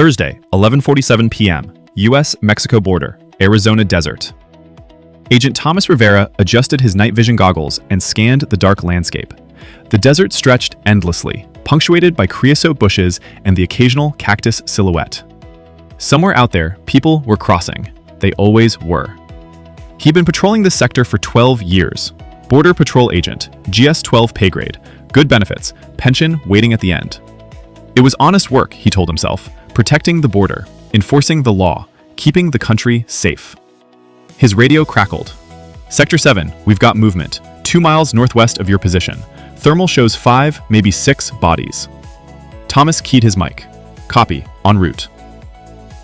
Thursday, 11:47 p.m., U.S.-Mexico border, Arizona desert. Agent Thomas Rivera adjusted his night vision goggles and scanned the dark landscape. The desert stretched endlessly, punctuated by creosote bushes and the occasional cactus silhouette. Somewhere out there, people were crossing. They always were. He'd been patrolling this sector for 12 years. Border Patrol Agent, GS-12 pay grade, good benefits, pension waiting at the end. It was honest work, he told himself, protecting the border, enforcing the law, keeping the country safe. His radio crackled. Sector 7, we've got movement, 2 miles northwest of your position. Thermal shows 5, maybe 6 bodies. Thomas keyed his mic. Copy, en route.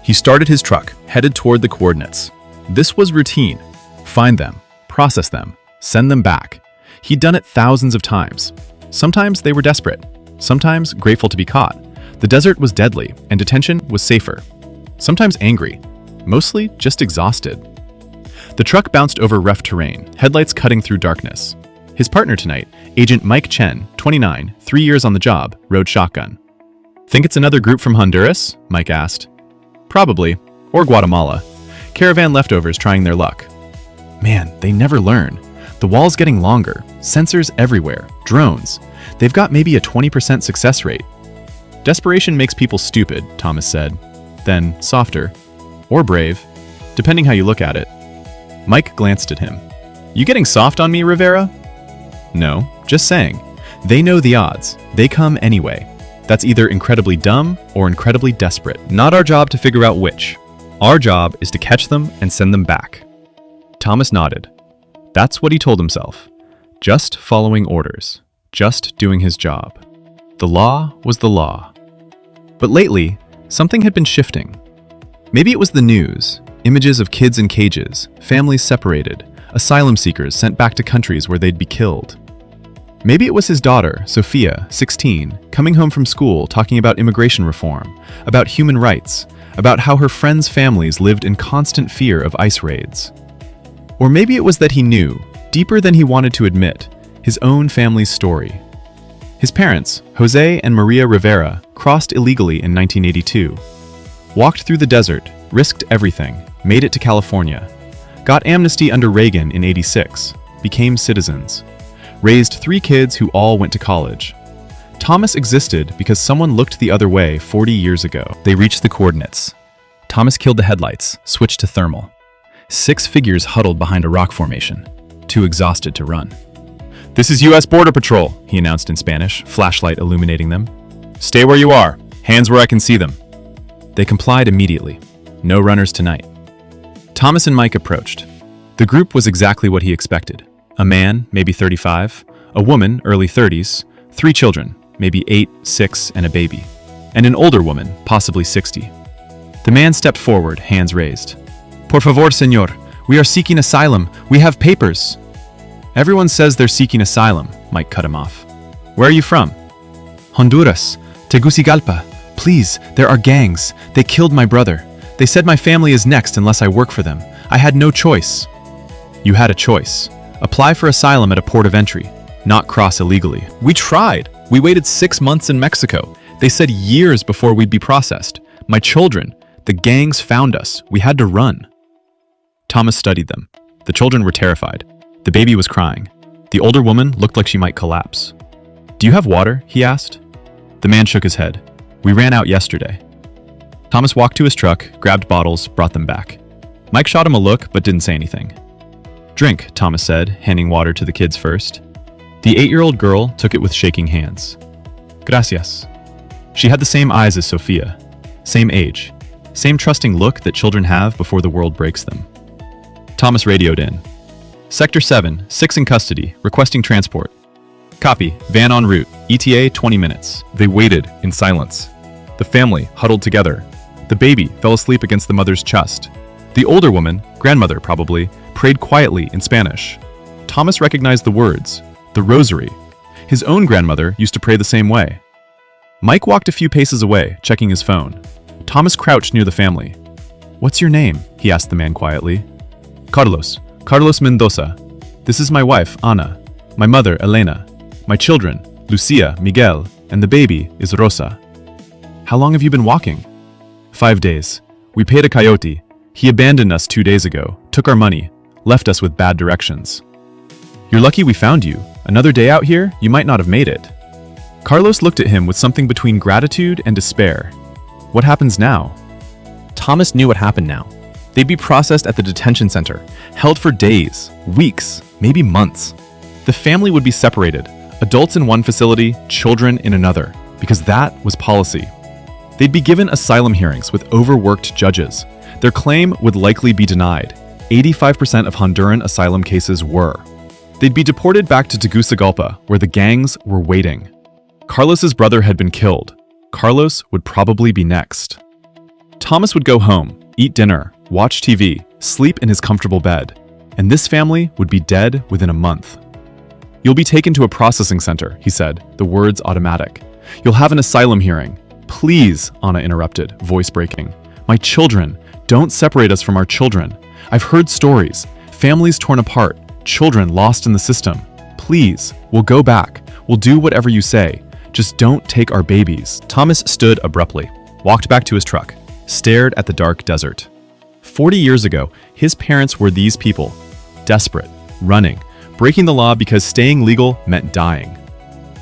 He started his truck, headed toward the coordinates. This was routine. Find them, process them, send them back. He'd done it thousands of times. Sometimes they were desperate, sometimes grateful to be caught. The desert was deadly, and detention was safer. Sometimes angry, mostly just exhausted. The truck bounced over rough terrain, headlights cutting through darkness. His partner tonight, Agent Mike Chen, 29, 3 years on the job, rode shotgun. Think it's another group from Honduras? Mike asked. Probably, or Guatemala. Caravan leftovers trying their luck. Man, they never learn. The wall's getting longer, sensors everywhere, drones. They've got maybe a 20% success rate. Desperation makes people stupid, Thomas said. Then softer, or brave, depending how you look at it. Mike glanced at him. You getting soft on me, Rivera? No, just saying. They know the odds. They come anyway. That's either incredibly dumb or incredibly desperate. Not our job to figure out which. Our job is to catch them and send them back. Thomas nodded. That's what he told himself. Just following orders. Just doing his job. The law was the law. But lately, something had been shifting. Maybe it was the news. Images of kids in cages, families separated, asylum seekers sent back to countries where they'd be killed. Maybe it was his daughter, Sophia, 16, coming home from school talking about immigration reform, about human rights, about how her friends' families lived in constant fear of ICE raids. Or maybe it was that he knew, deeper than he wanted to admit, his own family's story. His parents, Jose and Maria Rivera, crossed illegally in 1982, walked through the desert, risked everything, made it to California, got amnesty under Reagan in '86, became citizens, raised 3 kids who all went to college. Thomas existed because someone looked the other way 40 years ago. They reached the coordinates. Thomas killed the headlights, switched to thermal. 6 figures huddled behind a rock formation, too exhausted to run. This is U.S. Border Patrol, he announced in Spanish, flashlight illuminating them. Stay where you are, hands where I can see them. They complied immediately. No runners tonight. Thomas and Mike approached. The group was exactly what he expected. A man, maybe 35, a woman, early 30s, 3 children, maybe 8, 6, and a baby, and an older woman, possibly 60. The man stepped forward, hands raised. Por favor, señor, we are seeking asylum. We have papers. Everyone says they're seeking asylum, Mike cut him off. Where are you from? Honduras, Tegucigalpa. Please, there are gangs. They killed my brother. They said my family is next unless I work for them. I had no choice. You had a choice. Apply for asylum at a port of entry, not cross illegally. We tried. We waited 6 months in Mexico. They said years before we'd be processed. My children, the gangs found us. We had to run. Thomas studied them. The children were terrified. The baby was crying. The older woman looked like she might collapse. Do you have water? He asked. The man shook his head. We ran out yesterday. Thomas walked to his truck, grabbed bottles, brought them back. Mike shot him a look, but didn't say anything. Drink, Thomas said, handing water to the kids first. The 8-year-old girl took it with shaking hands. Gracias. She had the same eyes as Sophia, same age, same trusting look that children have before the world breaks them. Thomas radioed in. Sector 7, 6 in custody, requesting transport. Copy, van en route, ETA 20 minutes. They waited in silence. The family huddled together. The baby fell asleep against the mother's chest. The older woman, grandmother probably, prayed quietly in Spanish. Thomas recognized the words, the rosary. His own grandmother used to pray the same way. Mike walked a few paces away, checking his phone. Thomas crouched near the family. What's your name? He asked the man quietly. Carlos Mendoza. This is my wife, Ana. My mother, Elena. My children, Lucia, Miguel, and the baby is Rosa. How long have you been walking? 5 days. We paid a coyote. He abandoned us 2 days ago, took our money, left us with bad directions. You're lucky we found you. Another day out here, you might not have made it. Carlos looked at him with something between gratitude and despair. What happens now? Thomas knew what happened now. They'd be processed at the detention center, held for days, weeks, maybe months. The family would be separated, adults in one facility, children in another, because that was policy. They'd be given asylum hearings with overworked judges. Their claim would likely be denied. 85% of Honduran asylum cases were. They'd be deported back to Tegucigalpa, where the gangs were waiting. Carlos's brother had been killed. Carlos would probably be next. Thomas would go home, eat dinner, watch TV, sleep in his comfortable bed, and this family would be dead within a month. You'll be taken to a processing center, he said, the words automatic. You'll have an asylum hearing. Please, Anna interrupted, voice breaking. My children, don't separate us from our children. I've heard stories, families torn apart, children lost in the system. Please, we'll go back. We'll do whatever you say. Just don't take our babies. Thomas stood abruptly, walked back to his truck, stared at the dark desert. 40 years ago, his parents were these people, desperate, running, breaking the law because staying legal meant dying.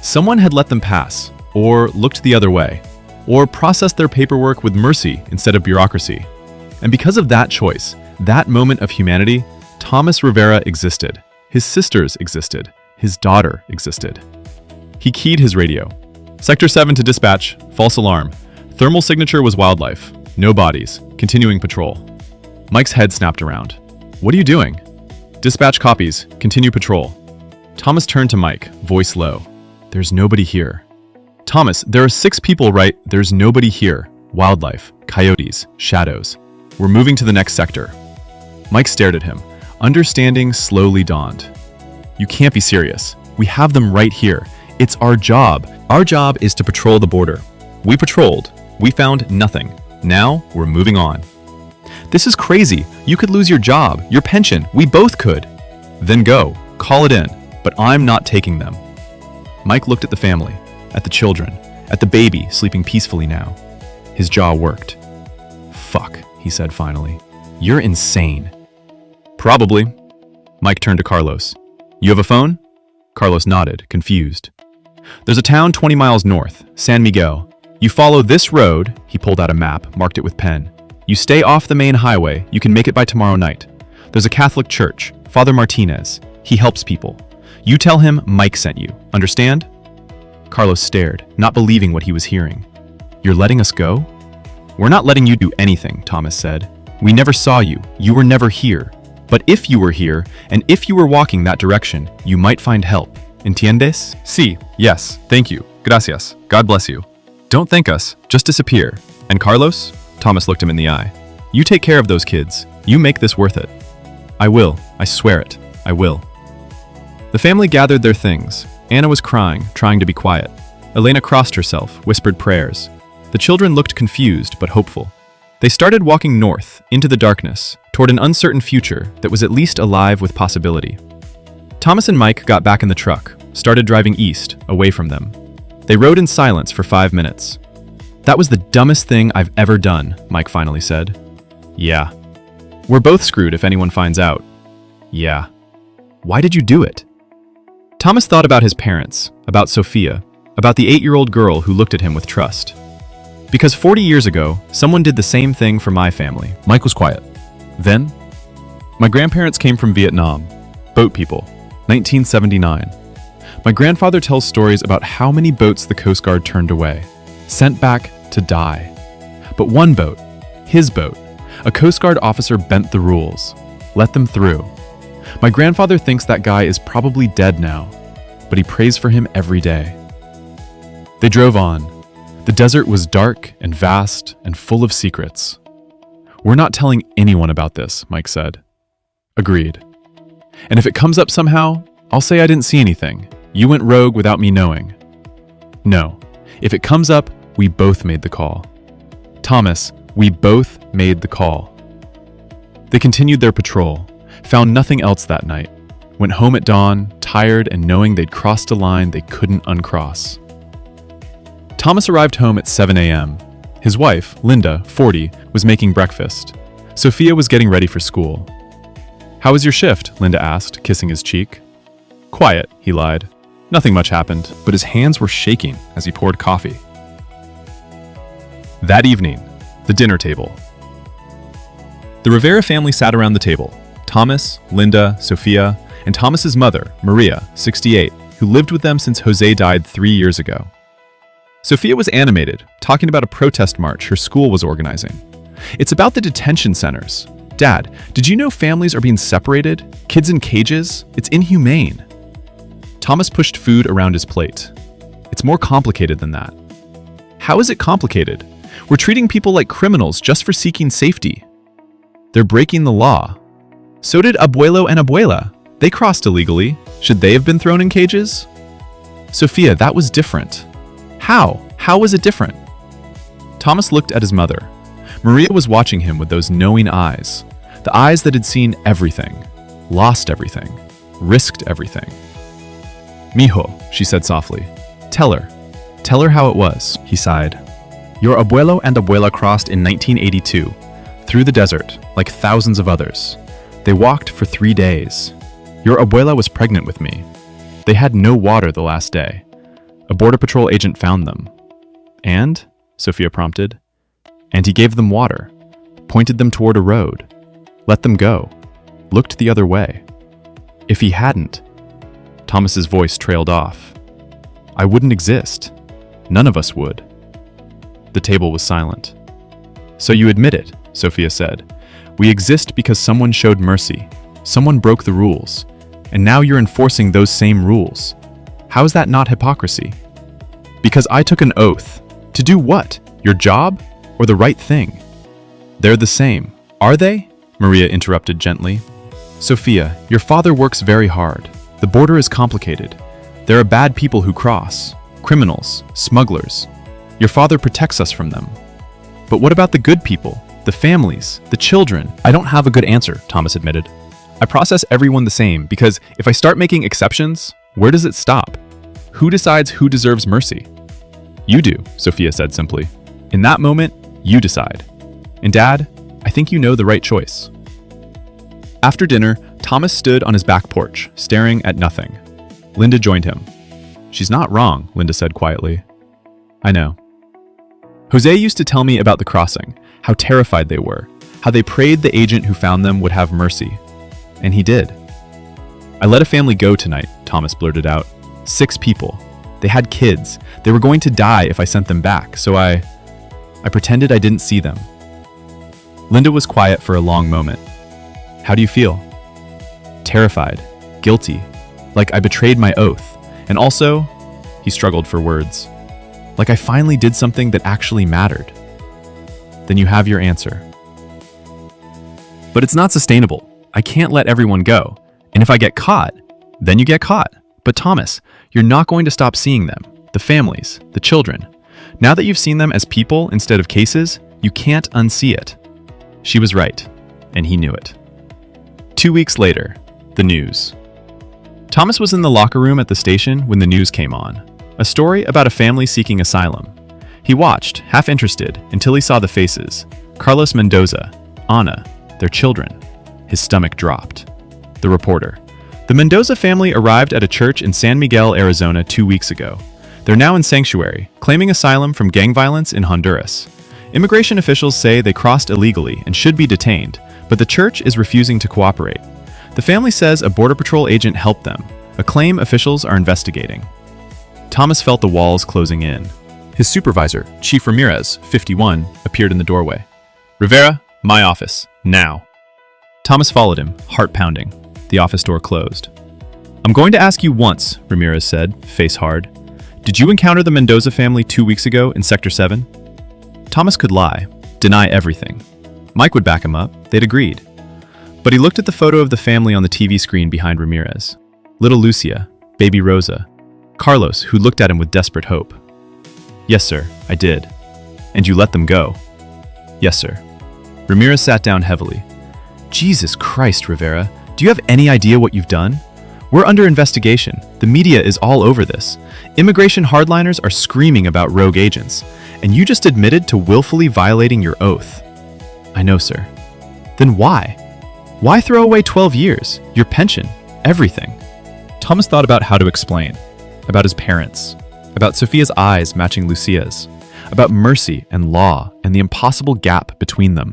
Someone had let them pass, or looked the other way, or processed their paperwork with mercy instead of bureaucracy. And because of that choice, that moment of humanity, Thomas Rivera existed. His sisters existed. His daughter existed. He keyed his radio. Sector 7 to dispatch, false alarm. Thermal signature was wildlife. No bodies. Continuing patrol. Mike's head snapped around. What are you doing? Dispatch copies. Continue patrol. Thomas turned to Mike, voice low. There's nobody here. Thomas, there are 6 people, right? There's nobody here. Wildlife, coyotes, shadows. We're moving to the next sector. Mike stared at him. Understanding slowly dawned. You can't be serious. We have them right here. It's our job. Our job is to patrol the border. We patrolled. We found nothing. Now we're moving on. This is crazy. You could lose your job, your pension. We both could. Then go. Call it in. But I'm not taking them. Mike looked at the family, at the children, at the baby sleeping peacefully now. His jaw worked. Fuck, he said finally. You're insane. Probably. Mike turned to Carlos. You have a phone? Carlos nodded, confused. There's a town 20 miles north, San Miguel. You follow this road, he pulled out a map, marked it with pen. You stay off the main highway, you can make it by tomorrow night. There's a Catholic church, Father Martinez. He helps people. You tell him Mike sent you, understand? Carlos stared, not believing what he was hearing. You're letting us go? We're not letting you do anything, Thomas said. We never saw you. You were never here. But if you were here, and if you were walking that direction, you might find help. Entiendes? Sí, yes, thank you. Gracias. God bless you. Don't thank us, just disappear. And Carlos? Thomas looked him in the eye. You take care of those kids. You make this worth it. I will. I swear it. I will. The family gathered their things. Anna was crying, trying to be quiet. Elena crossed herself, whispered prayers. The children looked confused but hopeful. They started walking north, into the darkness, toward an uncertain future that was at least alive with possibility. Thomas and Mike got back in the truck, started driving east, away from them. They rode in silence for 5 minutes. That was the dumbest thing I've ever done, Mike finally said. Yeah. We're both screwed if anyone finds out. Yeah. Why did you do it? Thomas thought about his parents, about Sophia, about the 8-year-old girl who looked at him with trust. Because 40 years ago, someone did the same thing for my family. Mike was quiet. Then, my grandparents came from Vietnam. Boat people. 1979. My grandfather tells stories about how many boats the Coast Guard turned away, sent back to die. But one boat, his boat, a Coast Guard officer bent the rules, let them through. My grandfather thinks that guy is probably dead now, but he prays for him every day. They drove on. The desert was dark and vast and full of secrets. We're not telling anyone about this, Mike said. Agreed. And if it comes up somehow, I'll say I didn't see anything. You went rogue without me knowing. No. If it comes up, we both made the call. Thomas, we both made the call. They continued their patrol, found nothing else that night, went home at dawn, tired and knowing they'd crossed a line they couldn't uncross. Thomas arrived home at 7 a.m. His wife, Linda, 40, was making breakfast. Sophia was getting ready for school. "How was your shift?" Linda asked, kissing his cheek. "Quiet," he lied. Nothing much happened, but his hands were shaking as he poured coffee. That evening, the dinner table. The Rivera family sat around the table. Thomas, Linda, Sophia, and Thomas's mother, Maria, 68, who lived with them since Jose died 3 years ago. Sophia was animated, talking about a protest march her school was organizing. "It's about the detention centers. Dad, did you know families are being separated? Kids in cages? It's inhumane." Thomas pushed food around his plate. "It's more complicated than that." "How is it complicated? We're treating people like criminals just for seeking safety. They're breaking the law. So did Abuelo and Abuela. They crossed illegally. Should they have been thrown in cages?" "Sophia, that was different." "How? How was it different?" Thomas looked at his mother. Maria was watching him with those knowing eyes, the eyes that had seen everything, lost everything, risked everything. "Mijo," she said softly, Tell her how it was," he sighed. "Your abuelo and abuela crossed in 1982, through the desert, like thousands of others. They walked for 3 days. Your abuela was pregnant with me. They had no water the last day. A Border Patrol agent found them. And, Sophia prompted, and he gave them water, pointed them toward a road, let them go, looked the other way. If he hadn't," Thomas's voice trailed off, "I wouldn't exist. None of us would." The table was silent. "So you admit it," Sophia said. "We exist because someone showed mercy. Someone broke the rules. And now you're enforcing those same rules. How is that not hypocrisy?" "Because I took an oath. To do what? Your job? Or the right thing?" "They're the same. Are they?" Maria interrupted gently. "Sophia, your father works very hard. The border is complicated. There are bad people who cross. Criminals, smugglers. Your father protects us from them. But what about the good people? The families? The children?" "I don't have a good answer," Thomas admitted. "I process everyone the same because if I start making exceptions, where does it stop? Who decides who deserves mercy?" "You do," Sophia said simply. "In that moment, you decide. And Dad, I think you know the right choice." After dinner, Thomas stood on his back porch, staring at nothing. Linda joined him. "She's not wrong," Linda said quietly. "I know. Jose used to tell me about the crossing, how terrified they were, how they prayed the agent who found them would have mercy. And he did. I let a family go tonight," Thomas blurted out. 6 people. They had kids. They were going to die if I sent them back, so I pretended I didn't see them." Linda was quiet for a long moment. "How do you feel?" "Terrified. Guilty. Like I betrayed my oath. And also," he struggled for words, "like I finally did something that actually mattered." "Then you have your answer." "But it's not sustainable. I can't let everyone go. And if I get caught, then you get caught. But Thomas, you're not going to stop seeing them. The families, the children. Now that you've seen them as people instead of cases, you can't unsee it." She was right, and he knew it. 2 weeks later, the news. Thomas was in the locker room at the station when the news came on. A story about a family seeking asylum. He watched, half interested, until he saw the faces. Carlos Mendoza, Ana, their children. His stomach dropped. The reporter. The Mendoza family arrived at a church in San Miguel, Arizona 2 weeks ago. They're now in sanctuary, claiming asylum from gang violence in Honduras. Immigration officials say they crossed illegally and should be detained, but the church is refusing to cooperate. The family says a Border Patrol agent helped them, a claim officials are investigating. Thomas felt the walls closing in. His supervisor, Chief Ramirez, 51, appeared in the doorway. "Rivera, my office, now." Thomas followed him, heart pounding. The office door closed. "I'm going to ask you once," Ramirez said, face hard. "Did you encounter the Mendoza family 2 weeks ago in Sector 7? Thomas could lie, deny everything. Mike would back him up, they'd agreed. But he looked at the photo of the family on the TV screen behind Ramirez. Little Lucia, baby Rosa, Carlos, who looked at him with desperate hope. "Yes, sir, I did." "And you let them go?" "Yes, sir." Ramirez sat down heavily. "Jesus Christ, Rivera, do you have any idea what you've done? We're under investigation. The media is all over this. Immigration hardliners are screaming about rogue agents, and you just admitted to willfully violating your oath. I know, sir. Then why? Why throw away 12 years, your pension, everything? Thomas thought about how to explain. About his parents. About Sophia's eyes matching Lucia's. About mercy and law and the impossible gap between them.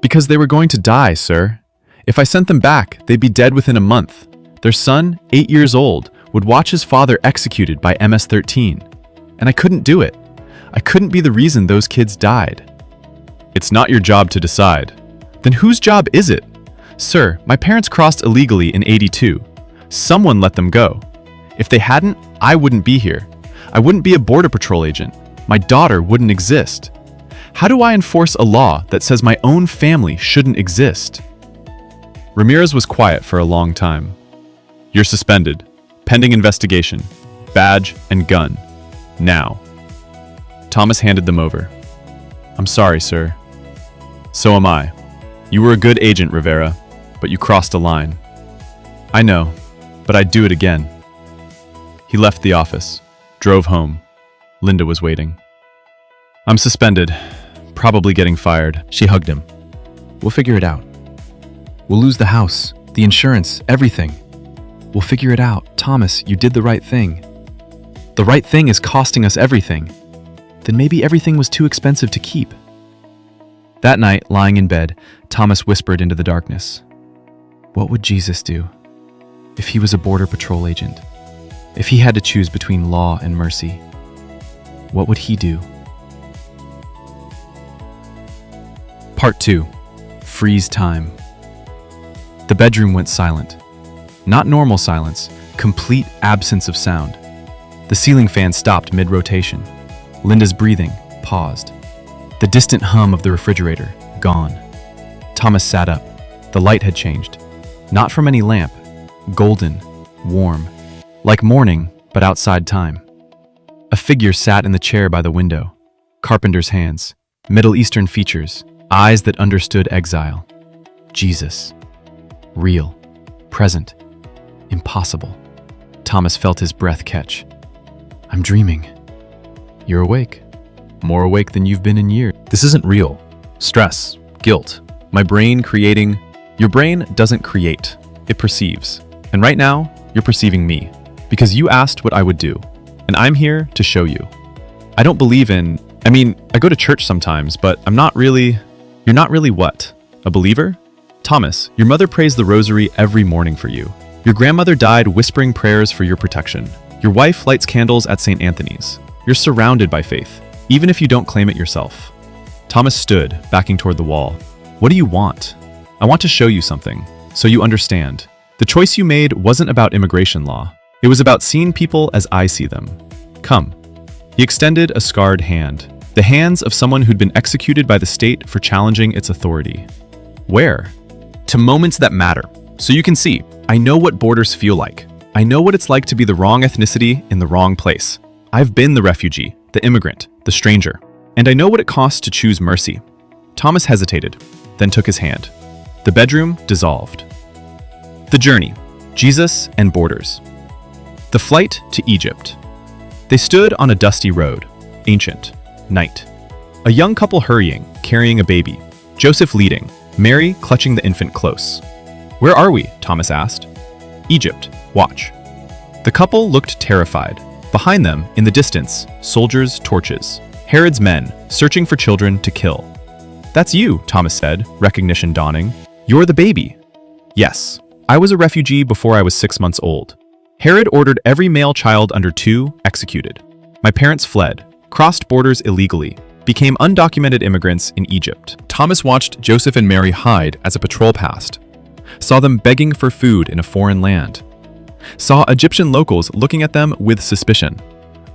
Because they were going to die, sir. If I sent them back, they'd be dead within a month. Their son, 8 years old, would watch his father executed by MS-13. And I couldn't do it. I couldn't be the reason those kids died. It's not your job to decide. Then whose job is it? Sir, my parents crossed illegally in '82. Someone let them go. If they hadn't, I wouldn't be here. I wouldn't be a border patrol agent. My daughter wouldn't exist. How do I enforce a law that says my own family shouldn't exist? Ramirez was quiet for a long time. You're suspended. Pending investigation. Badge and gun. Now. Thomas handed them over. I'm sorry, sir. So am I. You were a good agent, Rivera, but you crossed a line. I know, but I'd do it again. He left the office, drove home. Linda was waiting. I'm suspended, probably getting fired. She hugged him. We'll figure it out. We'll lose the house, the insurance, everything. We'll figure it out. Thomas, you did the right thing. The right thing is costing us everything. Then maybe everything was too expensive to keep. That night, lying in bed, Thomas whispered into the darkness. What would Jesus do if he was a border patrol agent? If he had to choose between law and mercy? What would he do? Part 2. Freeze time. The bedroom went silent. Not normal silence, complete absence of sound. The ceiling fan stopped mid-rotation. Linda's breathing paused. The distant hum of the refrigerator, gone. Thomas sat up. The light had changed. Not from any lamp. Golden, warm. Like morning, but outside time. A figure sat in the chair by the window. Carpenter's hands. Middle Eastern features. Eyes that understood exile. Jesus. Real. Present. Impossible. Thomas felt his breath catch. I'm dreaming. You're awake. More awake than you've been in years. This isn't real. Stress, guilt, my brain creating. Your brain doesn't create, it perceives. And right now, you're perceiving me. Because you asked what I would do. And I'm here to show you. I don't believe in... I go to church sometimes, but I'm not really... You're not really what? A believer? Thomas, your mother prays the rosary every morning for you. Your grandmother died whispering prayers for your protection. Your wife lights candles at St. Anthony's. You're surrounded by faith, even if you don't claim it yourself. Thomas stood, backing toward the wall. What do you want? I want to show you something, so you understand. The choice you made wasn't about immigration law. It was about seeing people as I see them. Come. He extended a scarred hand. The hands of someone who'd been executed by the state for challenging its authority. Where? To moments that matter. So you can see, I know what borders feel like. I know what it's like to be the wrong ethnicity in the wrong place. I've been the refugee, the immigrant, the stranger. And I know what it costs to choose mercy. Thomas hesitated, then took his hand. The bedroom dissolved. The journey, Jesus and borders. The flight to Egypt. They stood on a dusty road, ancient, night. A young couple hurrying, carrying a baby. Joseph leading, Mary clutching the infant close. Where are we? Thomas asked. Egypt, watch. The couple looked terrified. Behind them, in the distance, soldiers' torches. Herod's men, searching for children to kill. That's you, Thomas said, recognition dawning. You're the baby. Yes, I was a refugee before I was 6 months old. Herod ordered every male child under 2 executed. My parents fled, crossed borders illegally, became undocumented immigrants in Egypt. Thomas watched Joseph and Mary hide as a patrol passed. Saw them begging for food in a foreign land. Saw Egyptian locals looking at them with suspicion.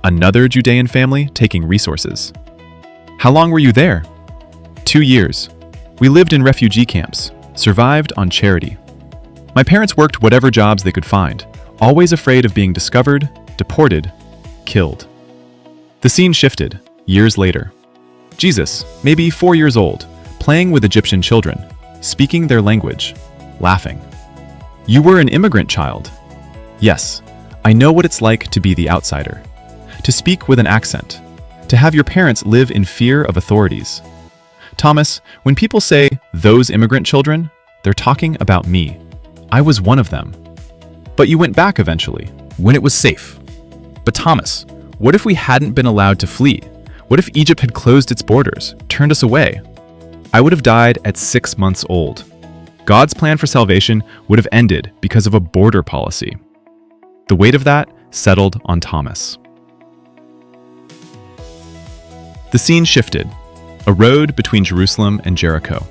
Another Judean family taking resources. How long were you there? 2 years. We lived in refugee camps, survived on charity. My parents worked whatever jobs they could find, always afraid of being discovered, deported, killed. The scene shifted, years later. Jesus, maybe 4 years old, playing with Egyptian children, speaking their language, laughing. You were an immigrant child. Yes, I know what it's like to be the outsider, to speak with an accent, to have your parents live in fear of authorities. Thomas, when people say, those immigrant children, they're talking about me. I was one of them. But you went back eventually, when it was safe. But Thomas, what if we hadn't been allowed to flee? What if Egypt had closed its borders, turned us away? I would have died at 6 months old. God's plan for salvation would have ended because of a border policy. The weight of that settled on Thomas. The scene shifted. A road between Jerusalem and Jericho.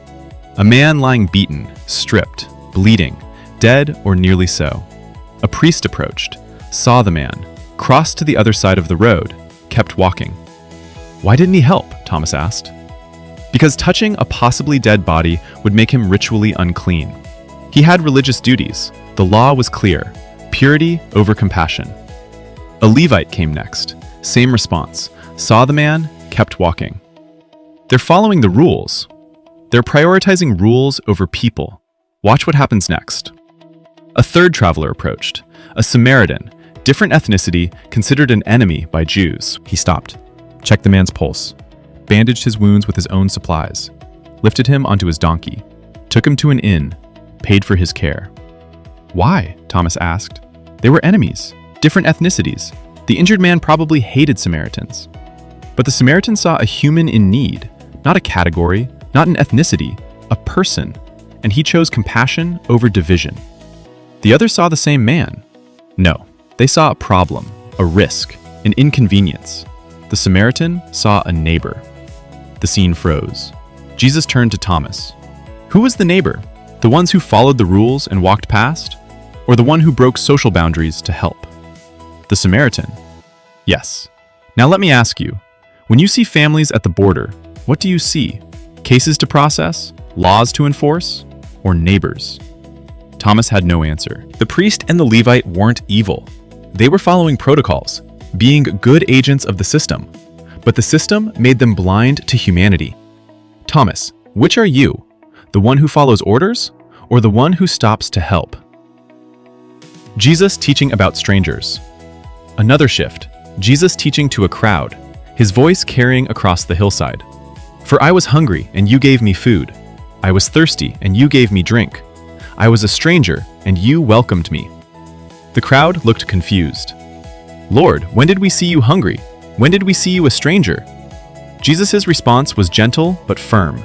A man lying beaten, stripped, bleeding, dead or nearly so. A priest approached, saw the man, crossed to the other side of the road, kept walking. Why didn't he help? Thomas asked. Because touching a possibly dead body would make him ritually unclean. He had religious duties. The law was clear. Purity over compassion. A Levite came next. Same response. Saw the man, kept walking. They're following the rules. They're prioritizing rules over people. Watch what happens next. A third traveler approached. A Samaritan, different ethnicity, considered an enemy by Jews. He stopped, checked the man's pulse, bandaged his wounds with his own supplies, lifted him onto his donkey, took him to an inn, paid for his care. Why? Thomas asked. They were enemies, different ethnicities. The injured man probably hated Samaritans. But the Samaritan saw a human in need, not a category, not an ethnicity, a person, and he chose compassion over division. The others saw the same man. No, they saw a problem, a risk, an inconvenience. The Samaritan saw a neighbor. The scene froze. Jesus turned to Thomas. Who was the neighbor? The ones who followed the rules and walked past? Or the one who broke social boundaries to help? The Samaritan. Yes. Now let me ask you, when you see families at the border, what do you see? Cases to process? Laws to enforce? Or neighbors? Thomas had no answer. The priest and the Levite weren't evil. They were following protocols, being good agents of the system. But the system made them blind to humanity. Thomas, which are you? The one who follows orders, or the one who stops to help? Jesus teaching about strangers. Another shift. Jesus teaching to a crowd, his voice carrying across the hillside. For I was hungry, and you gave me food. I was thirsty, and you gave me drink. I was a stranger, and you welcomed me. The crowd looked confused. Lord, when did we see you hungry? When did we see you a stranger? Jesus' response was gentle but firm.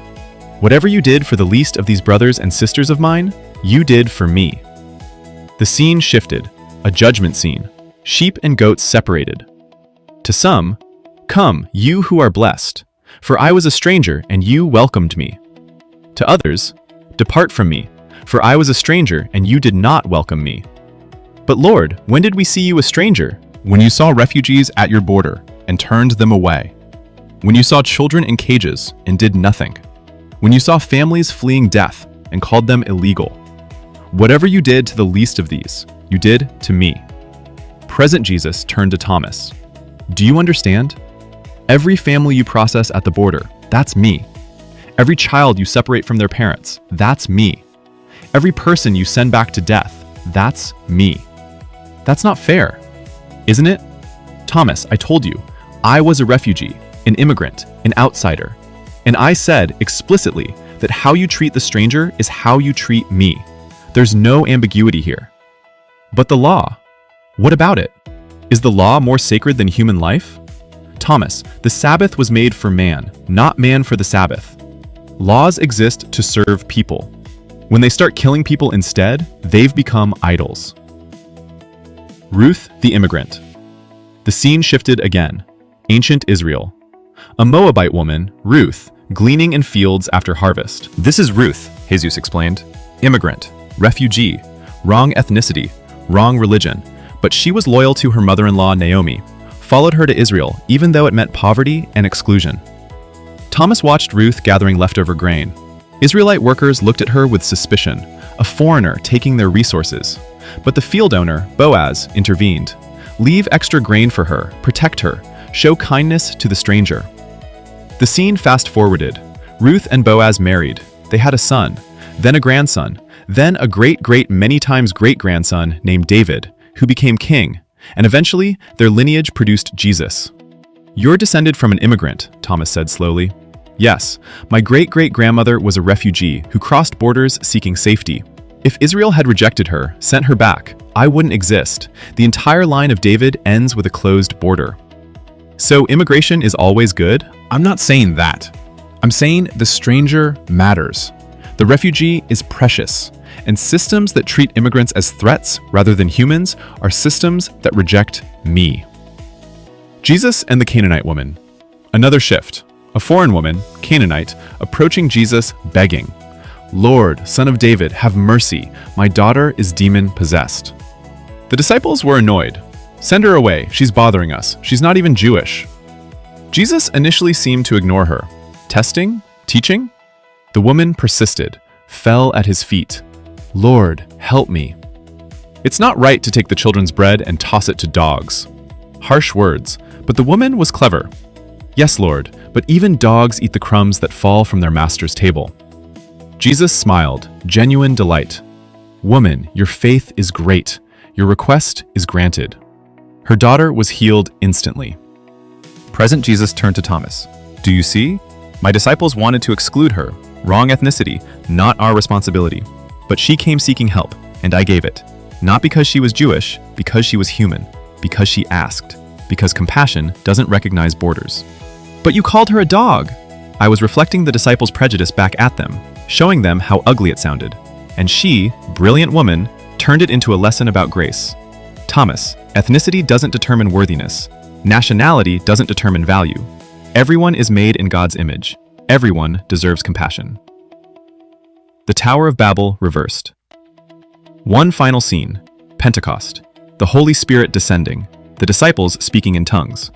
Whatever you did for the least of these brothers and sisters of mine, you did for me. The scene shifted, a judgment scene. Sheep and goats separated. To some, come, you who are blessed, for I was a stranger and you welcomed me. To others, depart from me, for I was a stranger and you did not welcome me. But Lord, when did we see you a stranger? When you saw refugees at your border and turned them away. When you saw children in cages and did nothing. When you saw families fleeing death and called them illegal. Whatever you did to the least of these, you did to me. Present Jesus turned to Thomas. Do you understand? Every family you process at the border, that's me. Every child you separate from their parents, that's me. Every person you send back to death, that's me. That's not fair, isn't it? Thomas, I told you, I was a refugee, an immigrant, an outsider. And I said explicitly that how you treat the stranger is how you treat me. There's no ambiguity here. But the law, what about it? Is the law more sacred than human life? Thomas, the Sabbath was made for man, not man for the Sabbath. Laws exist to serve people. When they start killing people instead, they've become idols. Ruth the immigrant. The scene shifted again. Ancient Israel. A Moabite woman, Ruth, gleaning in fields after harvest. This is Ruth, Jesus explained. Immigrant, refugee, wrong ethnicity, wrong religion. But she was loyal to her mother-in-law, Naomi, followed her to Israel, even though it meant poverty and exclusion. Thomas watched Ruth gathering leftover grain. Israelite workers looked at her with suspicion, a foreigner taking their resources. But the field owner, Boaz, intervened. Leave extra grain for her, protect her, show kindness to the stranger. The scene fast-forwarded. Ruth and Boaz married. They had a son, then a grandson, then a great-great many times great-grandson named David, who became king, and eventually their lineage produced Jesus. You're descended from an immigrant, Thomas said slowly. Yes, my great-great-grandmother was a refugee who crossed borders seeking safety. If Israel had rejected her, sent her back, I wouldn't exist. The entire line of David ends with a closed border. So immigration is always good? I'm not saying that. I'm saying the stranger matters. The refugee is precious, and systems that treat immigrants as threats rather than humans are systems that reject me. Jesus and the Canaanite woman. Another shift. A foreign woman, Canaanite, approaching Jesus begging, "Lord, Son of David, have mercy. My daughter is demon-possessed." The disciples were annoyed. "Send her away. She's bothering us. She's not even Jewish." Jesus initially seemed to ignore her. Testing? Teaching? The woman persisted, fell at his feet. "Lord, help me." It's not right to take the children's bread and toss it to dogs. Harsh words, but the woman was clever. "Yes, Lord, but even dogs eat the crumbs that fall from their master's table." Jesus smiled, genuine delight. "Woman, your faith is great. Your request is granted." Her daughter was healed instantly. Present Jesus turned to Thomas. "Do you see? My disciples wanted to exclude her. Wrong ethnicity, not our responsibility. But she came seeking help, and I gave it. Not because she was Jewish, because she was human, because she asked, because compassion doesn't recognize borders." "But you called her a dog!" I was reflecting the disciples' prejudice back at them, showing them how ugly it sounded. And she, brilliant woman, turned it into a lesson about grace. "Thomas, ethnicity doesn't determine worthiness. Nationality doesn't determine value. Everyone is made in God's image. Everyone deserves compassion." The Tower of Babel reversed. One final scene, Pentecost, the Holy Spirit descending, the disciples speaking in tongues.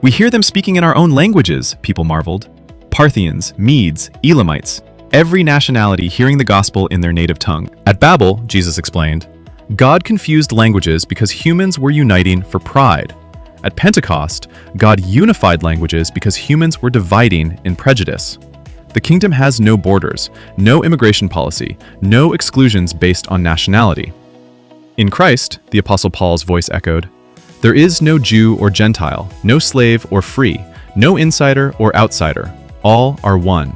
"We hear them speaking in our own languages," people marveled. Parthians, Medes, Elamites, every nationality hearing the gospel in their native tongue. At Babel, Jesus explained, God confused languages because humans were uniting for pride. At Pentecost, God unified languages because humans were dividing in prejudice. The kingdom has no borders, no immigration policy, no exclusions based on nationality. In Christ, the Apostle Paul's voice echoed, there is no Jew or Gentile, no slave or free, no insider or outsider. All are one.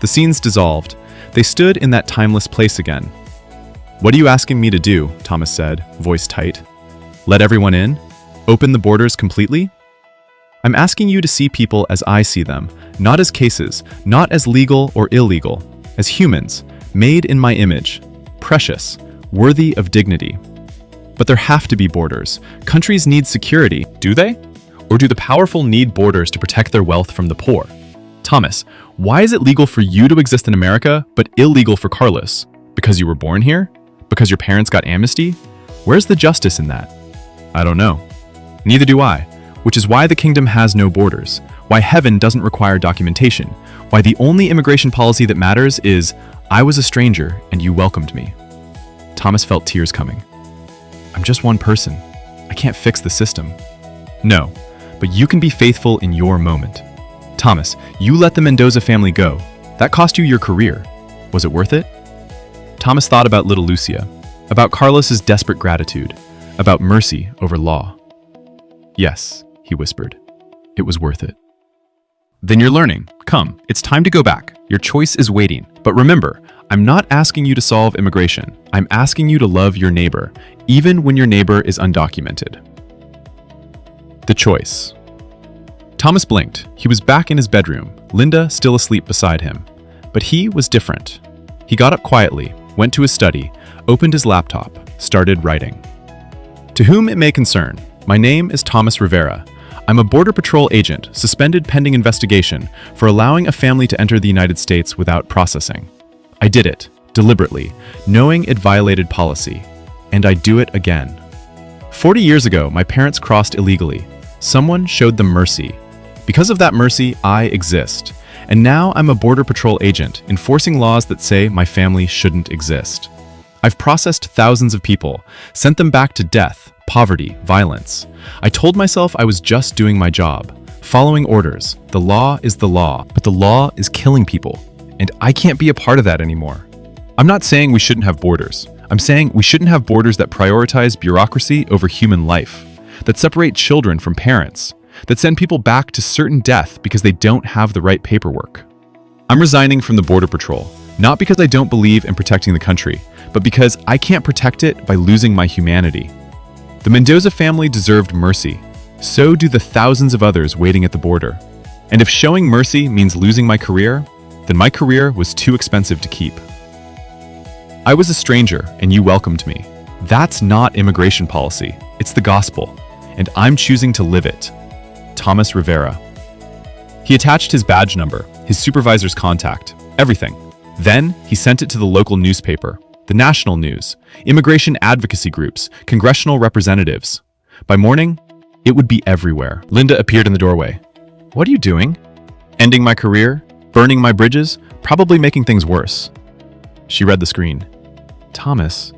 The scenes dissolved. They stood in that timeless place again. What are you asking me to do? Thomas said, voice tight. Let everyone in? Open the borders completely? I'm asking you to see people as I see them, not as cases, not as legal or illegal, as humans, made in my image, precious, worthy of dignity. But there have to be borders. Countries need security, do they? Or do the powerful need borders to protect their wealth from the poor? Thomas, why is it legal for you to exist in America, but illegal for Carlos? Because you were born here? Because your parents got amnesty? Where's the justice in that? I don't know. Neither do I, which is why the kingdom has no borders, why heaven doesn't require documentation, why the only immigration policy that matters is, I was a stranger and you welcomed me. Thomas felt tears coming. I'm just one person. I can't fix the system. No, but you can be faithful in your moment. Thomas, you let the Mendoza family go. That cost you your career. Was it worth it? Thomas thought about little Lucia, about Carlos's desperate gratitude, about mercy over law. Yes, he whispered. It was worth it. Then you're learning. Come, it's time to go back. Your choice is waiting. But remember, I'm not asking you to solve immigration. I'm asking you to love your neighbor, even when your neighbor is undocumented. The choice. Thomas blinked. He was back in his bedroom, Linda still asleep beside him. But he was different. He got up quietly, went to his study, opened his laptop, started writing. To whom it may concern, my name is Thomas Rivera. I'm a Border Patrol agent, suspended pending investigation for allowing a family to enter the United States without processing. I did it, deliberately, knowing it violated policy. And I do it again. 40 years ago, my parents crossed illegally. Someone showed them mercy. Because of that mercy, I exist. And now I'm a Border Patrol agent, enforcing laws that say my family shouldn't exist. I've processed thousands of people, sent them back to death, poverty, violence. I told myself I was just doing my job, following orders. The law is the law, but the law is killing people. And I can't be a part of that anymore. I'm not saying we shouldn't have borders. I'm saying we shouldn't have borders that prioritize bureaucracy over human life, that separate children from parents, that send people back to certain death because they don't have the right paperwork. I'm resigning from the Border Patrol, not because I don't believe in protecting the country, but because I can't protect it by losing my humanity. The Mendoza family deserved mercy. So do the thousands of others waiting at the border. And if showing mercy means losing my career, then my career was too expensive to keep. I was a stranger and you welcomed me. That's not immigration policy. It's the gospel. And I'm choosing to live it. Thomas Rivera. He attached his badge number, his supervisor's contact, everything. Then he sent it to the local newspaper, the national news, immigration advocacy groups, congressional representatives. By morning, it would be everywhere. Linda appeared in the doorway. What are you doing? Ending my career? Burning my bridges? Probably making things worse. She read the screen. Thomas,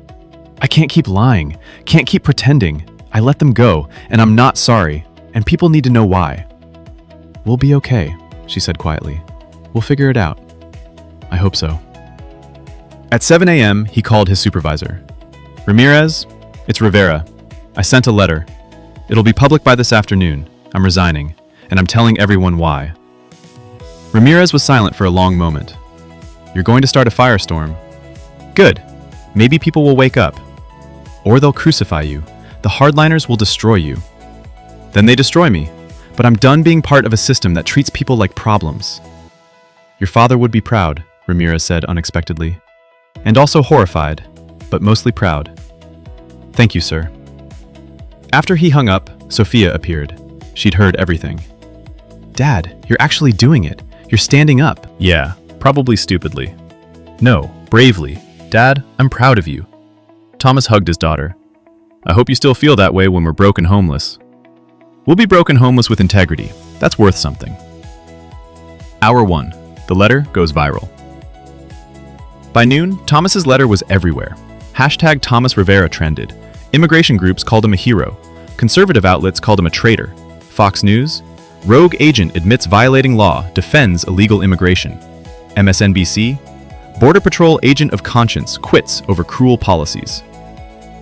I can't keep lying, can't keep pretending. I let them go, and I'm not sorry, and people need to know why. We'll be okay, she said quietly. We'll figure it out. I hope so. At 7 a.m., he called his supervisor. Ramirez, it's Rivera. I sent a letter. It'll be public by this afternoon. I'm resigning, and I'm telling everyone why. Ramirez was silent for a long moment. You're going to start a firestorm. Good. Maybe people will wake up. Or they'll crucify you. The hardliners will destroy you. Then they destroy me. But I'm done being part of a system that treats people like problems. Your father would be proud, Ramirez said unexpectedly. And also horrified, but mostly proud. Thank you, sir. After he hung up, Sophia appeared. She'd heard everything. Dad, you're actually doing it. You're standing up. Yeah, probably stupidly. No, bravely. Dad, I'm proud of you. Thomas hugged his daughter. I hope you still feel that way when we're broke and homeless. We'll be broke and homeless with integrity. That's worth something. Hour 1. The letter goes viral. By noon, Thomas's letter was everywhere. Hashtag Thomas Rivera trended. Immigration groups called him a hero. Conservative outlets called him a traitor. Fox News, rogue agent admits violating law, defends illegal immigration. MSNBC, Border Patrol agent of conscience quits over cruel policies.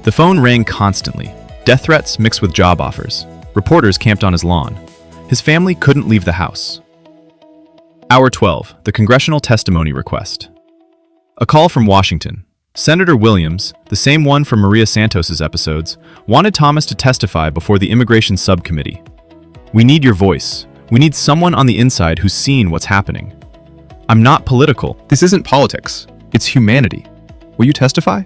The phone rang constantly. Death threats mixed with job offers. Reporters camped on his lawn. His family couldn't leave the house. Hour 12, the congressional testimony request. A call from Washington. Senator Williams, the same one from Maria Santos's episodes, wanted Thomas to testify before the Immigration Subcommittee. We need your voice. We need someone on the inside who's seen what's happening. I'm not political. This isn't politics. It's humanity. Will you testify?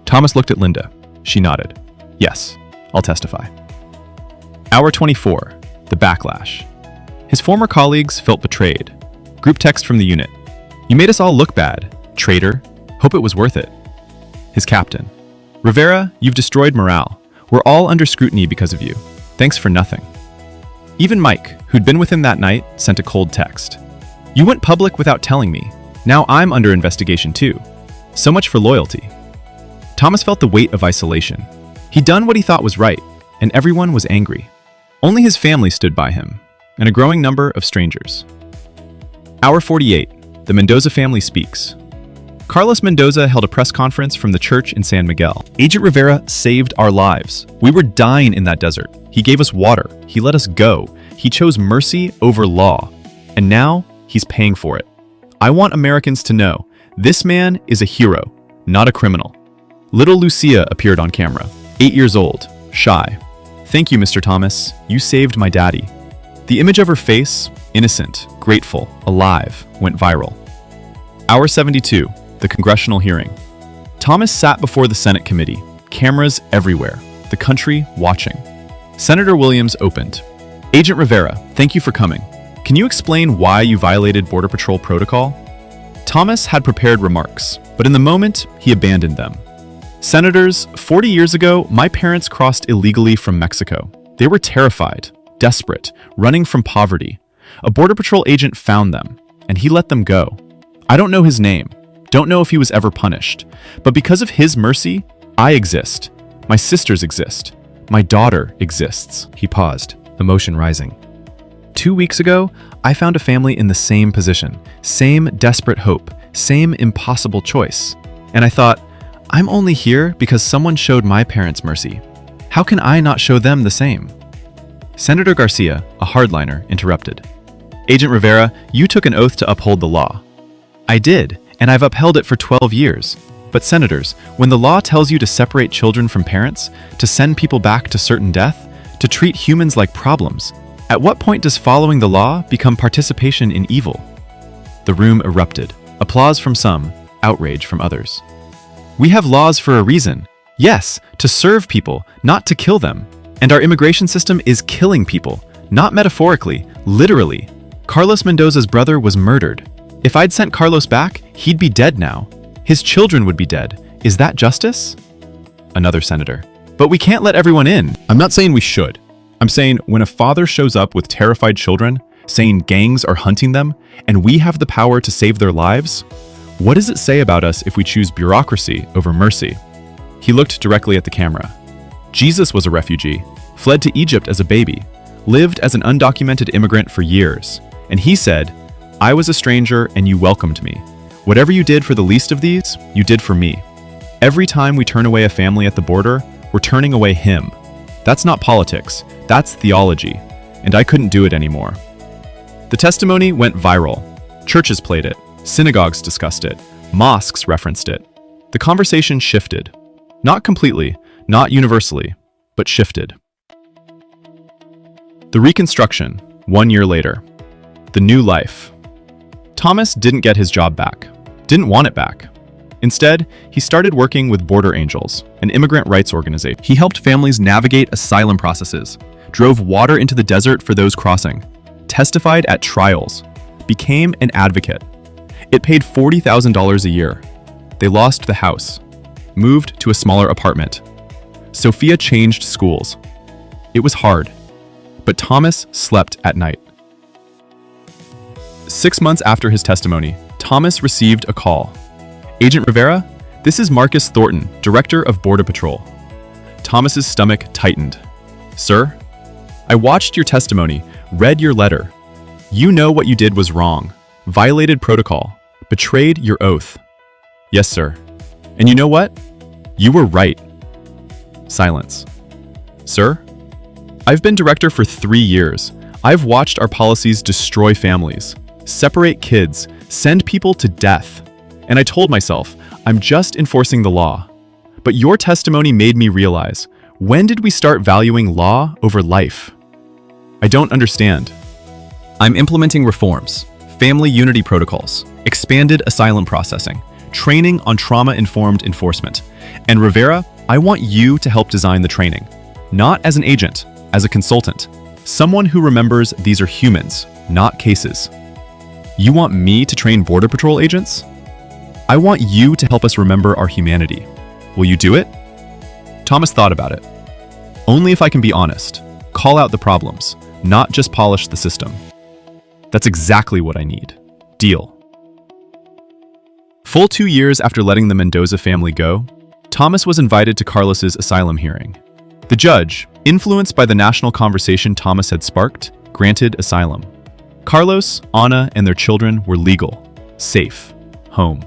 Thomas looked at Linda. She nodded. Yes, I'll testify. Hour 24, the backlash. His former colleagues felt betrayed. Group text from the unit. You made us all look bad. Traitor. Hope it was worth it. His captain. Rivera, you've destroyed morale. We're all under scrutiny because of you. Thanks for nothing. Even Mike, who'd been with him that night, sent a cold text. You went public without telling me. Now I'm under investigation too. So much for loyalty. Thomas felt the weight of isolation. He'd done what he thought was right, and everyone was angry. Only his family stood by him, and a growing number of strangers. Hour 48, the Mendoza family speaks. Carlos Mendoza held a press conference from the church in San Miguel. Agent Rivera saved our lives. We were dying in that desert. He gave us water. He let us go. He chose mercy over law. And now, he's paying for it. I want Americans to know, this man is a hero, not a criminal. Little Lucia appeared on camera, 8 years old, shy. Thank you, Mr. Thomas. You saved my daddy. The image of her face, innocent, grateful, alive, went viral. Hour 72, the congressional hearing. Thomas sat before the Senate committee, cameras everywhere, the country watching. Senator Williams opened. Agent Rivera, thank you for coming. Can you explain why you violated Border Patrol protocol? Thomas had prepared remarks, but in the moment, he abandoned them. Senators, 40 years ago, my parents crossed illegally from Mexico. They were terrified, desperate, running from poverty. A Border Patrol agent found them, and he let them go. I don't know his name, don't know if he was ever punished, but because of his mercy, I exist. My sisters exist. My daughter exists. He paused, emotion rising. 2 weeks ago, I found a family in the same position, same desperate hope, same impossible choice. And I thought, I'm only here because someone showed my parents mercy. How can I not show them the same? Senator Garcia, a hardliner, interrupted. Agent Rivera, you took an oath to uphold the law. I did, and I've upheld it for 12 years. But senators, when the law tells you to separate children from parents, to send people back to certain death, to treat humans like problems, at what point does following the law become participation in evil? The room erupted. Applause from some, outrage from others. We have laws for a reason. Yes, to serve people, not to kill them. And our immigration system is killing people, not metaphorically, literally. Carlos Mendoza's brother was murdered. If I'd sent Carlos back, he'd be dead now. His children would be dead. Is that justice? Another senator. But we can't let everyone in. I'm not saying we should. I'm saying when a father shows up with terrified children, saying gangs are hunting them, and we have the power to save their lives, what does it say about us if we choose bureaucracy over mercy? He looked directly at the camera. Jesus was a refugee, fled to Egypt as a baby, lived as an undocumented immigrant for years, and he said, I was a stranger and you welcomed me. Whatever you did for the least of these, you did for me. Every time we turn away a family at the border, we're turning away him. That's not politics, that's theology, and I couldn't do it anymore. The testimony went viral. Churches played it, synagogues discussed it, mosques referenced it. The conversation shifted. Not completely, not universally, but shifted. The reconstruction, 1 year later. The new life. Thomas didn't get his job back, didn't want it back. Instead, he started working with Border Angels, an immigrant rights organization. He helped families navigate asylum processes, drove water into the desert for those crossing, testified at trials, became an advocate. It paid $40,000 a year. They lost the house, moved to a smaller apartment. Sophia changed schools. It was hard, but Thomas slept at night. 6 months after his testimony, Thomas received a call. Agent Rivera, this is Marcus Thornton, Director of Border Patrol. Thomas's stomach tightened. Sir, I watched your testimony, read your letter. You know what you did was wrong, violated protocol, betrayed your oath. Yes, sir. And you know what? You were right. Silence. Sir, I've been director for 3 years. I've watched our policies destroy families, separate kids, send people to death. And I told myself, I'm just enforcing the law. But your testimony made me realize, when did we start valuing law over life? I don't understand. I'm implementing reforms, family unity protocols, expanded asylum processing, training on trauma-informed enforcement. And Rivera, I want you to help design the training. Not as an agent, as a consultant. Someone who remembers these are humans, not cases. You want me to train Border Patrol agents? I want you to help us remember our humanity. Will you do it? Thomas thought about it. Only if I can be honest, call out the problems, not just polish the system. That's exactly what I need. Deal. Full 2 years after letting the Mendoza family go, Thomas was invited to Carlos's asylum hearing. The judge, influenced by the national conversation Thomas had sparked, granted asylum. Carlos, Ana, and their children were legal, safe, home.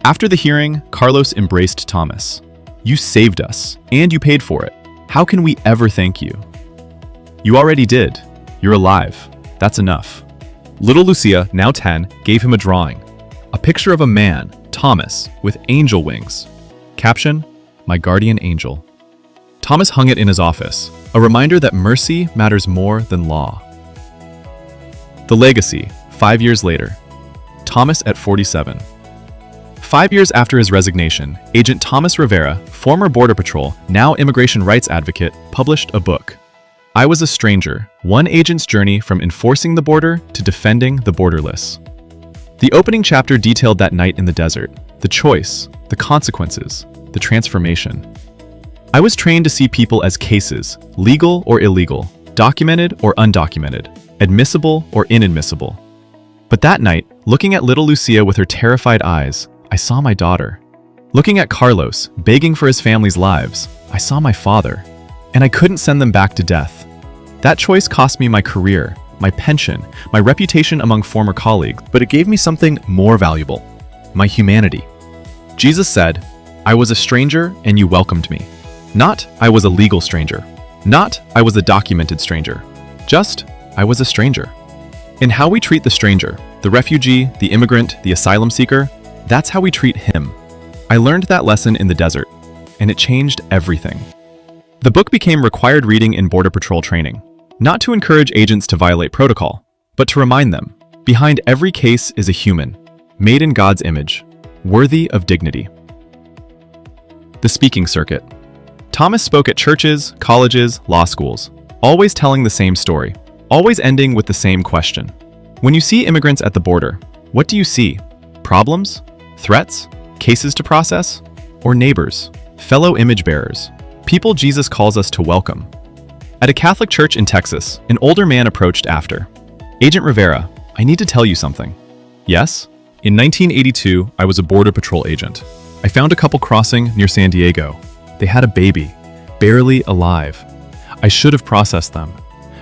After the hearing, Carlos embraced Thomas. You saved us, and you paid for it. How can we ever thank you? You already did. You're alive. That's enough. Little Lucia, now 10, gave him a drawing. A picture of a man, Thomas, with angel wings. Caption, my guardian angel. Thomas hung it in his office, a reminder that mercy matters more than law. The legacy, 5 years later. Thomas at 47. 5 years after his resignation, Agent Thomas Rivera, former Border Patrol, now immigration rights advocate, published a book. I Was a Stranger, One Agent's Journey from Enforcing the Border to Defending the Borderless. The opening chapter detailed that night in the desert, the choice, the consequences, the transformation. I was trained to see people as cases, legal or illegal, documented or undocumented, admissible or inadmissible. But that night, looking at little Lucia with her terrified eyes, I saw my daughter. Looking at Carlos, begging for his family's lives, I saw my father. And I couldn't send them back to death. That choice cost me my career, my pension, my reputation among former colleagues, but it gave me something more valuable, my humanity. Jesus said, I was a stranger and you welcomed me. Not I was a legal stranger. Not I was a documented stranger. Just I was a stranger. In how we treat the stranger, the refugee, the immigrant, the asylum seeker, that's how we treat him. I learned that lesson in the desert, and it changed everything. The book became required reading in Border Patrol training, not to encourage agents to violate protocol, but to remind them, behind every case is a human, made in God's image, worthy of dignity. The speaking circuit. Thomas spoke at churches, colleges, law schools, always telling the same story, always ending with the same question. When you see immigrants at the border, what do you see? Problems? Threats? Cases to process? Or neighbors? Fellow image bearers? People Jesus calls us to welcome? At a Catholic church in Texas, an older man approached after. Agent Rivera, I need to tell you something. Yes? In 1982, I was a Border Patrol agent. I found a couple crossing near San Diego. They had a baby, barely alive. I should have processed them,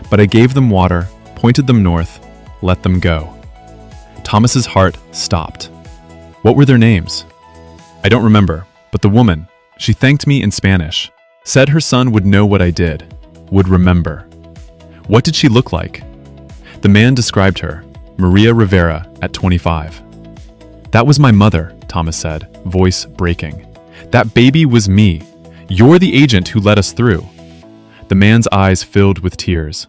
but I gave them water, pointed them north, let them go. Thomas's heart stopped. What were their names? I don't remember, but the woman, she thanked me in Spanish, said her son would know what I did, would remember. What did she look like? The man described her, Maria Rivera, at 25. That was my mother, Thomas said, voice breaking. That baby was me. You're the agent who let us through. The man's eyes filled with tears.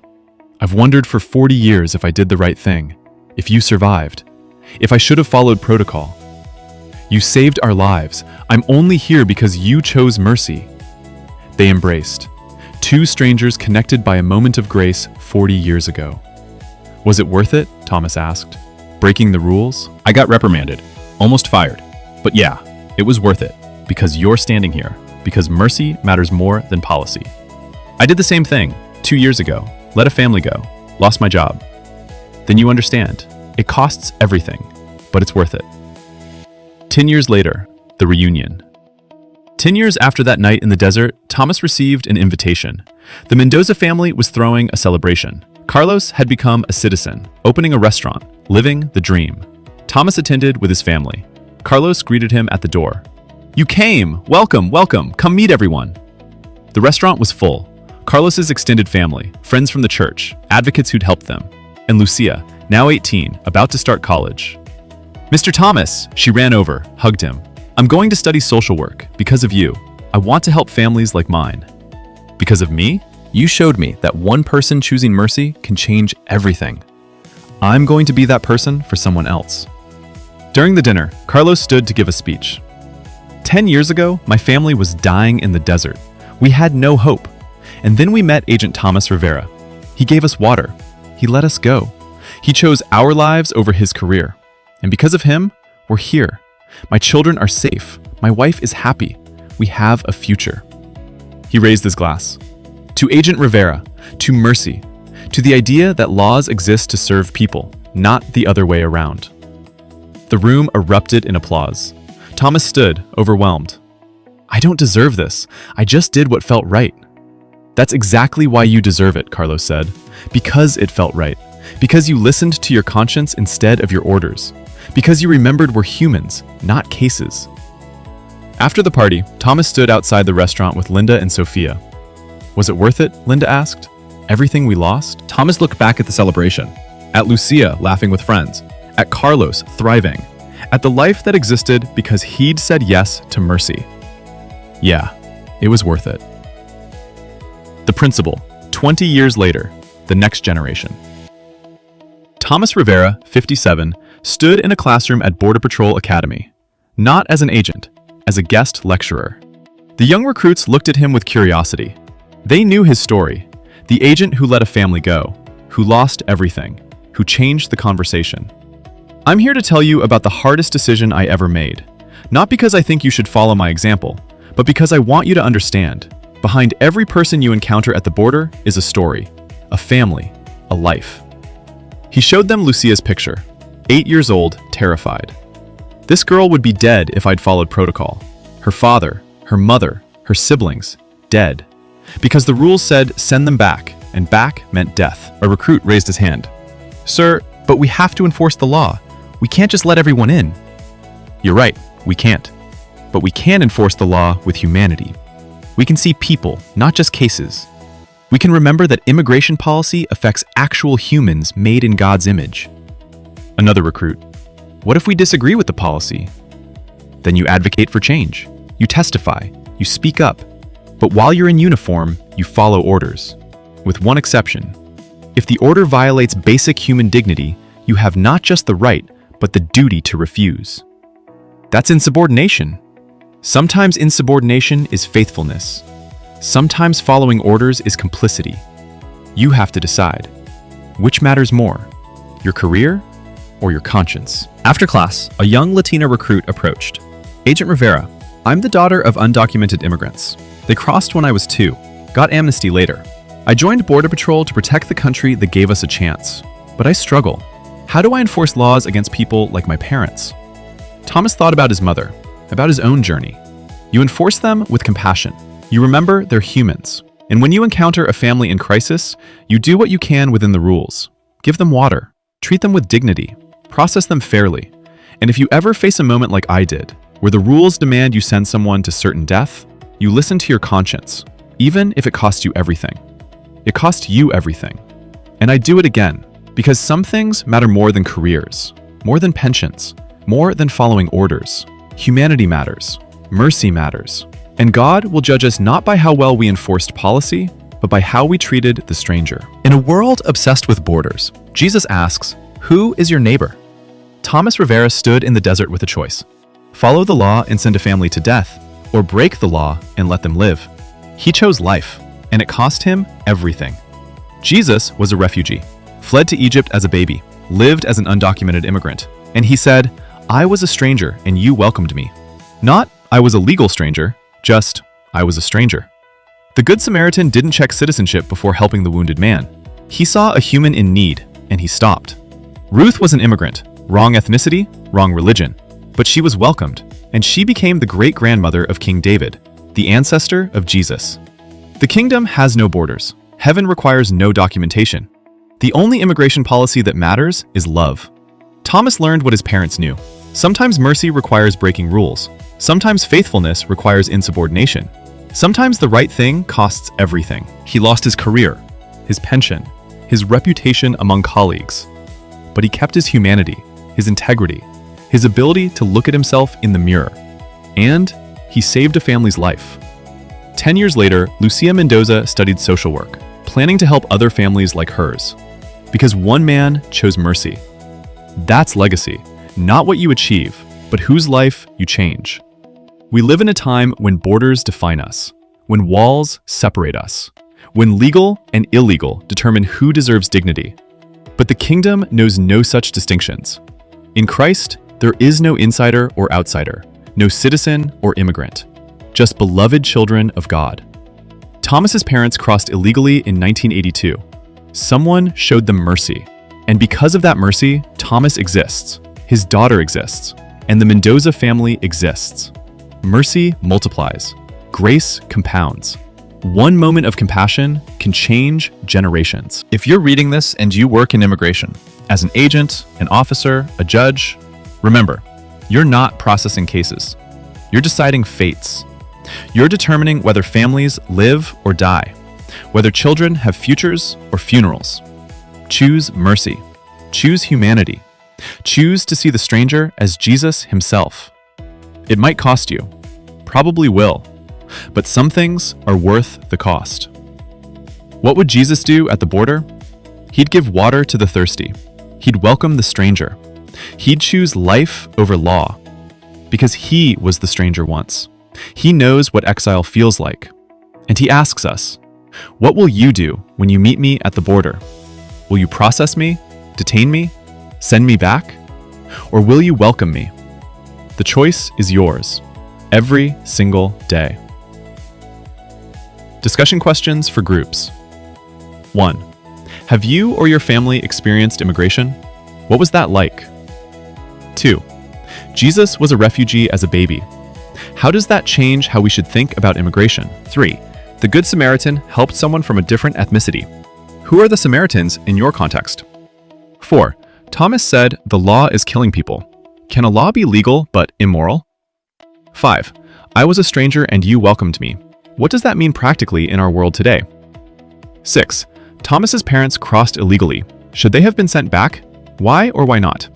I've wondered for 40 years if I did the right thing, if you survived, if I should have followed protocol. You saved our lives. I'm only here because you chose mercy. They embraced. Two strangers connected by a moment of grace 40 years ago. Was it worth it? Thomas asked. Breaking the rules? I got reprimanded, almost fired. But yeah, it was worth it, because you're standing here, because mercy matters more than policy. I did the same thing 2 years ago, let a family go, lost my job. Then you understand, it costs everything, but it's worth it. 10 years later, the reunion. 10 years after that night in the desert, Thomas received an invitation. The Mendoza family was throwing a celebration. Carlos had become a citizen, opening a restaurant, living the dream. Thomas attended with his family. Carlos greeted him at the door. You came! Welcome, welcome, come meet everyone. The restaurant was full. Carlos's extended family, friends from the church, advocates who'd helped them, and Lucia, now 18, about to start college. Mr. Thomas, she ran over, hugged him. I'm going to study social work, because of you. I want to help families like mine. Because of me? You showed me that one person choosing mercy can change everything. I'm going to be that person for someone else. During the dinner, Carlos stood to give a speech. 10 years ago, my family was dying in the desert. We had no hope. And then we met Agent Thomas Rivera. He gave us water. He let us go. He chose our lives over his career. And because of him, we're here. My children are safe. My wife is happy. We have a future. He raised his glass. To Agent Rivera, to mercy, to the idea that laws exist to serve people, not the other way around. The room erupted in applause. Thomas stood, overwhelmed. I don't deserve this. I just did what felt right. That's exactly why you deserve it, Carlos said. Because it felt right. Because you listened to your conscience instead of your orders. Because you remembered we're humans, not cases. After the party, Thomas stood outside the restaurant with Linda and Sophia. Was it worth it? Linda asked. Everything we lost? Thomas looked back at the celebration, at Lucia laughing with friends, at Carlos thriving, at the life that existed because he'd said yes to mercy. Yeah, it was worth it. The principal, 20 years later, the next generation. Thomas Rivera, 57, stood in a classroom at Border Patrol Academy, not as an agent, as a guest lecturer. The young recruits looked at him with curiosity. They knew his story, the agent who let a family go, who lost everything, who changed the conversation. I'm here to tell you about the hardest decision I ever made, not because I think you should follow my example, but because I want you to understand, behind every person you encounter at the border is a story, a family, a life. He showed them Lucia's picture, 8 years old, terrified. This girl would be dead if I'd followed protocol. Her father, her mother, her siblings, dead. Because the rules said send them back, and back meant death. A recruit raised his hand. Sir, but we have to enforce the law. We can't just let everyone in. You're right, we can't. But we can enforce the law with humanity. We can see people, not just cases. We can remember that immigration policy affects actual humans made in God's image. Another recruit. What if we disagree with the policy? Then you advocate for change. You testify. You speak up. But while you're in uniform, you follow orders. With one exception. If the order violates basic human dignity, you have not just the right, but the duty to refuse. That's insubordination. Sometimes insubordination is faithfulness. Sometimes following orders is complicity. You have to decide. Which matters more, your career or your conscience? After class, a young Latina recruit approached. Agent Rivera, I'm the daughter of undocumented immigrants. They crossed when I was 2, got amnesty later. I joined Border Patrol to protect the country that gave us a chance. But I struggle. How do I enforce laws against people like my parents? Thomas thought about his mother, about his own journey. You enforce them with compassion. You remember they're humans. And when you encounter a family in crisis, you do what you can within the rules. Give them water. Treat them with dignity. Process them fairly. And if you ever face a moment like I did, where the rules demand you send someone to certain death, you listen to your conscience, even if it costs you everything. It cost you everything. And I do it again, because some things matter more than careers, more than pensions, more than following orders. Humanity matters. Mercy matters. And God will judge us not by how well we enforced policy, but by how we treated the stranger. In a world obsessed with borders, Jesus asks, who is your neighbor? Thomas Rivera stood in the desert with a choice. Follow the law and send a family to death, or break the law and let them live. He chose life, and it cost him everything. Jesus was a refugee, fled to Egypt as a baby, lived as an undocumented immigrant, and he said, I was a stranger and you welcomed me. Not, I was a legal stranger, just, I was a stranger. The Good Samaritan didn't check citizenship before helping the wounded man. He saw a human in need, and he stopped. Ruth was an immigrant, wrong ethnicity, wrong religion, but she was welcomed, and she became the great-grandmother of King David, the ancestor of Jesus. The kingdom has no borders. Heaven requires no documentation. The only immigration policy that matters is love. Thomas learned what his parents knew. Sometimes mercy requires breaking rules. Sometimes faithfulness requires insubordination. Sometimes the right thing costs everything. He lost his career, his pension, his reputation among colleagues. But he kept his humanity, his integrity, his ability to look at himself in the mirror. And he saved a family's life. 10 years later, Lucia Mendoza studied social work, planning to help other families like hers. Because one man chose mercy. That's legacy, not what you achieve, but whose life you change. We live in a time when borders define us, when walls separate us, when legal and illegal determine who deserves dignity. But the kingdom knows no such distinctions. In Christ, there is no insider or outsider, no citizen or immigrant, just beloved children of God. Thomas's parents crossed illegally in 1982. Someone showed them mercy. And because of that mercy, Thomas exists, his daughter exists, and the Mendoza family exists. Mercy multiplies. Grace compounds. One moment of compassion can change generations. If you're reading this and you work in immigration, as an agent, an officer, a judge, remember, you're not processing cases. You're deciding fates. You're determining whether families live or die, whether children have futures or funerals. Choose mercy. Choose humanity. Choose to see the stranger as Jesus himself. It might cost you, probably will, but some things are worth the cost. What would Jesus do at the border? He'd give water to the thirsty. He'd welcome the stranger. He'd choose life over law, because he was the stranger once. He knows what exile feels like. And he asks us, what will you do when you meet me at the border? Will you process me, detain me, send me back? Or will you welcome me? The choice is yours, every single day. Discussion questions for groups. 1. Have you or your family experienced immigration? What was that like? 2. Jesus was a refugee as a baby. How does that change how we should think about immigration? 3. The Good Samaritan helped someone from a different ethnicity. Who are the Samaritans in your context? 4. Thomas said the law is killing people. Can a law be legal but immoral? 5. I was a stranger and you welcomed me. What does that mean practically in our world today? 6. Thomas's parents crossed illegally. Should they have been sent back? Why or why not?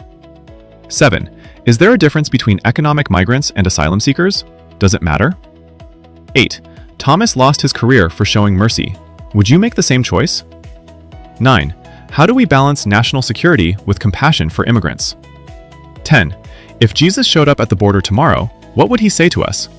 7. Is there a difference between economic migrants and asylum seekers? Does it matter? 8. Thomas lost his career for showing mercy. Would you make the same choice? 9. How do we balance national security with compassion for immigrants? 10. If Jesus showed up at the border tomorrow, what would he say to us?